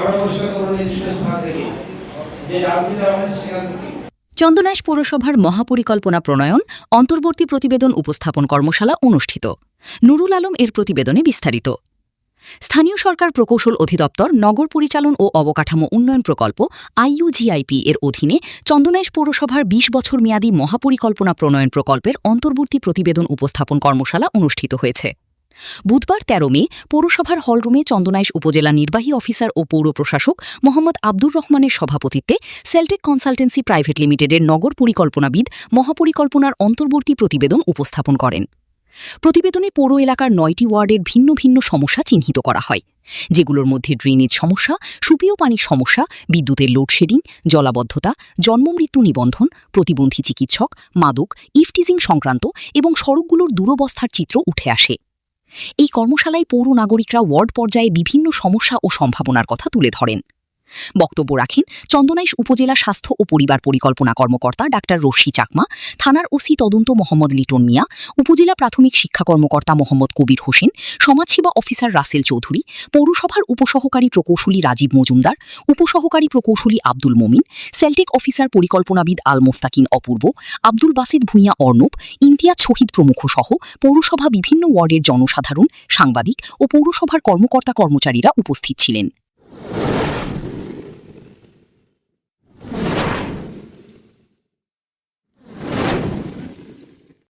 আমরা পরিষ্কার করব নির্দিষ্ট স্থান থেকে, যে ডাউটি দেওয়া হয়েছে সেখান থেকে। চন্দনাইশ পৌরসভার মহাপরিকল্পনা প্রণয়ন অন্তর্বর্তী প্রতিবেদন উপস্থাপন কর্মশালা অনুষ্ঠিত। নুরুল আলম এর প্রতিবেদনে বিস্তারিত। স্থানীয় সরকার প্রকৌশল অধিদপ্তর নগর পরিচালন ও অবকাঠামো উন্নয়ন প্রকল্প IUGIP এর অধীনে চন্দনাইশ পৌরসভার ২০ বছর মেয়াদী মহাপরিকল্পনা প্রণয়ন প্রকল্পের অন্তর্বর্তী প্রতিবেদন উপস্থাপন কর্মশালা অনুষ্ঠিত হয়েছে। বুধবার ১৩ মে পৌরসভার হলরুমে চন্দনাইশ উপজেলা নির্বাহী অফিসার ও পৌর প্রশাসক মোহাম্মদ আব্দুর রহমানের সভাপতিত্বে সেলটেক কনসালটেন্সি প্রাইভেট লিমিটেডের নগর পরিকল্পনাবিদ মহাপরিকল্পনার অন্তর্বর্তী প্রতিবেদন উপস্থাপন করেন। প্রতিবেদনে পৌর এলাকার ৯টি ওয়ার্ডের ভিন্ন ভিন্ন সমস্যা চিহ্নিত করা হয়, যেগুলোর মধ্যে ড্রেনেজ সমস্যা, সুপেয় পানির সমস্যা, বিদ্যুতের লোডশেডিং, জলাবদ্ধতা, জন্মমৃত্যু নিবন্ধন, প্রতিবন্ধী চিকিৎসক, মাদক, ইফটিজিং সংক্রান্ত এবং সড়কগুলোর দুরবস্থার চিত্র উঠে আসে। এই কর্মশালায় পৌর নাগরিকরা ওয়ার্ড পর্যায়ে বিভিন্ন সমস্যা ও সম্ভাবনার কথা তুলে ধরেন। বক্তব্য রাখেন চন্দনাইশ উপজেলা স্বাস্থ্য ও পরিবার পরিকল্পনা কর্মকর্তা ডাক্তার রশি চাকমা, থানার ওসি তদন্ত মোহাম্মদ লিটন মিয়া, উপজেলা প্রাথমিক শিক্ষা কর্মকর্তা মোহাম্মদ কবির হোসেন, সমাজসেবা অফিসার রাসেল চৌধুরী, পৌরসভার উপসহকারী প্রকৌশলী রাজীব মজুমদার, উপসহকারী প্রকৌশলী আব্দুল মমিন, সেলটেক অফিসার পরিকল্পনাবিদ আল মোস্তাকিন অপূর্ব, আব্দুল বাসিদ ভূঁইয়া অর্ণব, ইমতিয়াজ শহীদ প্রমুখ সহ পৌরসভা বিভিন্ন ওয়ার্ডের জনসাধারণ, সাংবাদিক ও পৌরসভার কর্মকর্তা কর্মচারীরা উপস্থিত ছিলেন।